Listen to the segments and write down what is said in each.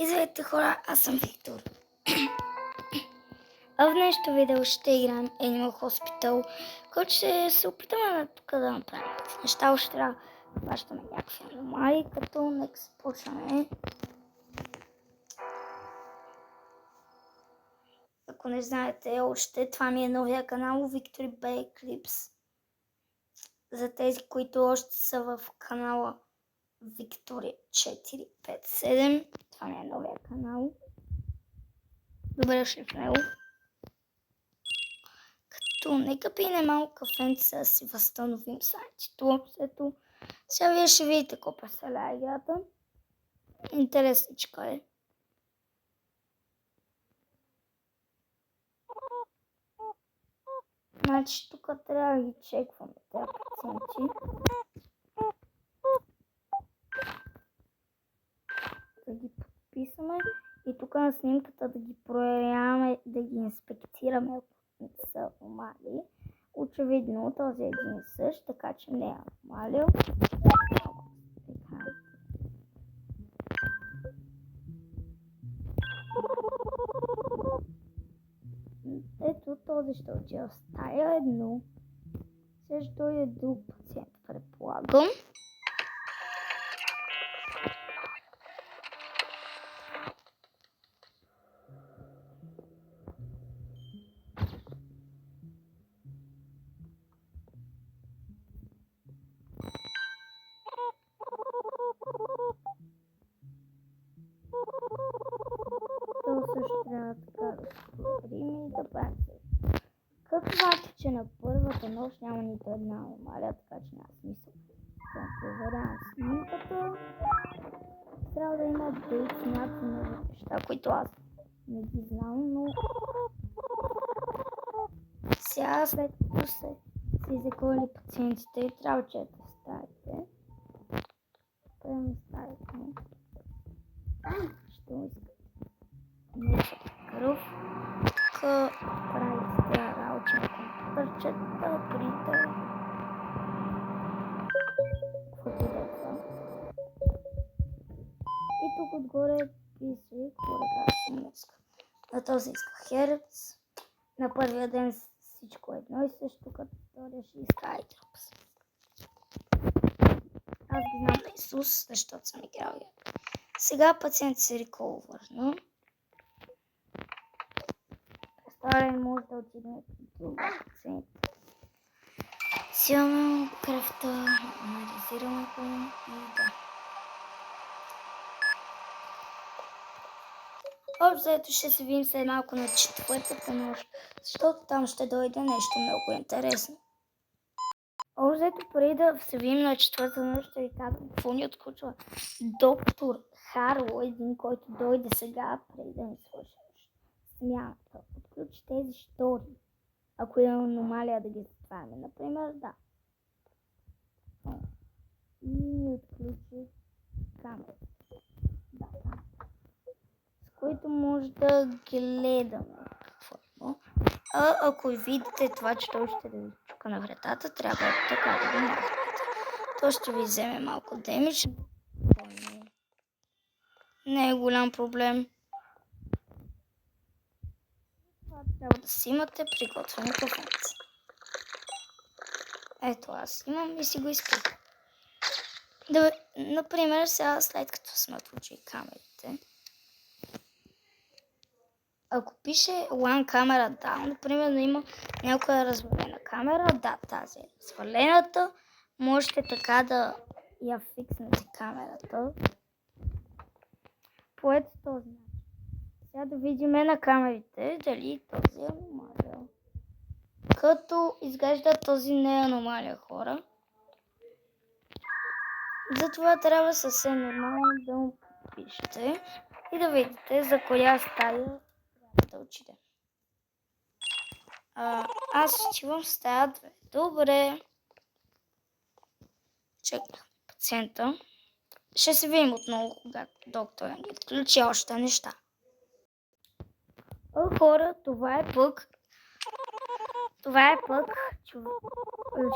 Здравейте хора, аз съм Виктор. А в днешното видео ще играем Animal Hospital, който ще се опитаме тук да направим неща. Още трябва да хващаме някакви аномалии, като нека се почваме. Ако не знаете още, това ми е новия канал Victory Bay Clips. За тези, които още са в канала Victory 457, това ми е новия канал. Добре дошли в него. Като нека пине малко кафенце да си възстановим сайтито. Сега вие ще видите какво представлява играта. Интересничка е. Значи тук трябва да ги чекваме тези пациенти. Да ги подписаме и тук на снимката да ги проверяваме, да ги инспектираме, ако не са аномалии. Очевидно този е един и същ, така че не е аномалия. Ето този ще отива в стая едно. Сега ще дойде друг пациент, предполагам. То също трябва така да се проверим и да правим. Като знаете, че на първата нощ няма нито една аномалия, така че няма смисъл да проверявам снимката. Трябва да има дейт някакви нови неща, които аз не ги знам, но сега след като се излекували пациентите, трябва че да ставите. Прямо ставите. Ще му искате кръв. Тук правите работи на компютърчета, принтер. Каквото деца. И тук отгоре пише какво да кажа иска. На този иска херц. На първия ден всичко е едно и също, като втория ще иска айдропс. Аз ги знам на Исус, защото съм играл я. Сега пациент се реколвърна. Представя може да отидем при друга пациент. Силно кръвта, анализираме го и да. Общо заето ще се видим след малко на четвъртата нощ, защото там ще дойде нещо много интересно. Общо заето преди да се видим на четвъртата нощ, ще ви казвам какво ни отключва доктор Харло, един, който дойде сега, преди да ни свърши смяната. Отключи тези штори, ако има аномалия да ги затваряме, например, да. И ни отключи камерата. Да, с които може да гледаме какво. А ако видите това, че той ще да ви чука на вратата, трябва така да го махнете. То ще ви вземе малко демидж. Не е голям проблем. Това трябва да си имате приготвено кафенце. Ето аз имам и си го изпих. Например, сега след като сме отключили камерите, ако пише One Camera Down, например, да има някоя развалена камера, да, тази е развалената, можете така да я фикснете камерата. По ето този начин. Сега да видим на камерите дали този е аномалия. Като изглежда този не е аномалия, хора. Затова трябва съвсем нормално да му пишете и да видите за коя стая трябва да отидем. Аз отивам в стая 2. Добре. Чекнах пациента. Ще се видим отново, когато доктора ни отключи още неща. Хора, това е пък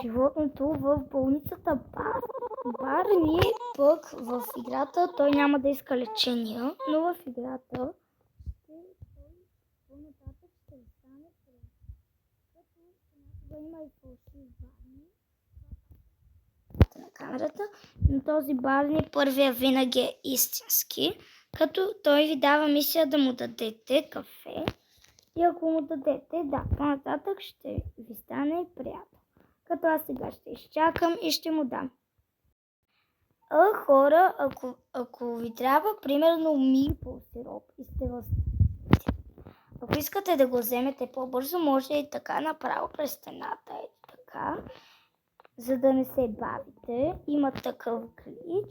животното в болницата Бас. Барни пък в играта той няма да иска лечение, но в играта по-нататък ще стане като понякога има и фалшиви Барни на камерата, но този Барни първия винаги е истински, като той ви дава мисия да му дадете кафе и ако му дадете, да, по-нататък ще ви стане приятел. Като аз сега ще изчакам и ще му дам. Хора, ако ви трябва, примерно мипъл сироп и сте в... Ако искате да го вземете по-бързо, може и така направо през стената, ето така, за да не се бавите. Има такъв глич.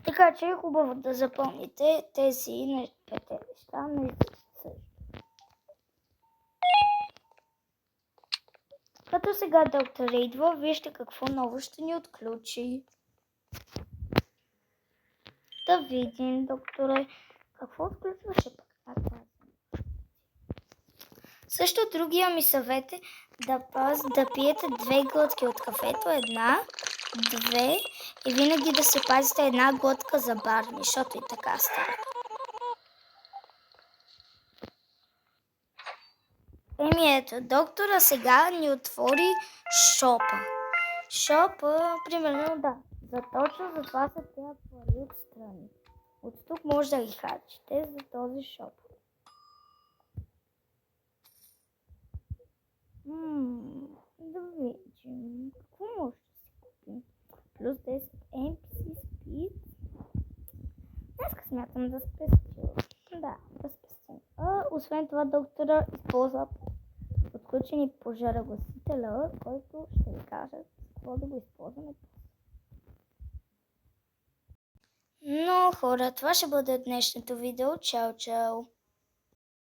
Така че е хубаво да запомните тези пете неща на също. Като сега доктор идва, вижте какво ново ще ни отключи. Да видим, докторе, какво отключваше пък на тази. Също другия ми съвет е да пиете 2 глътки от кафето, 1, 2 и винаги да се пазите 1 глътка за Барни, защото и така става. Ето, доктора сега ни отвори шопа. Шопа, примерно, да, точно за това са тези пари отстрани. От тук може да ги харчите за този шоп. Да видим. Какво може да си купим? Плюс 10 NPC Speed. Днеска смятам да спестя. Да спестим. Освен това доктора използва отключени пожарогласителя, който ще ви кажа какво да го използваме. Но хора, това ще бъде днешното видео. Чао, чао!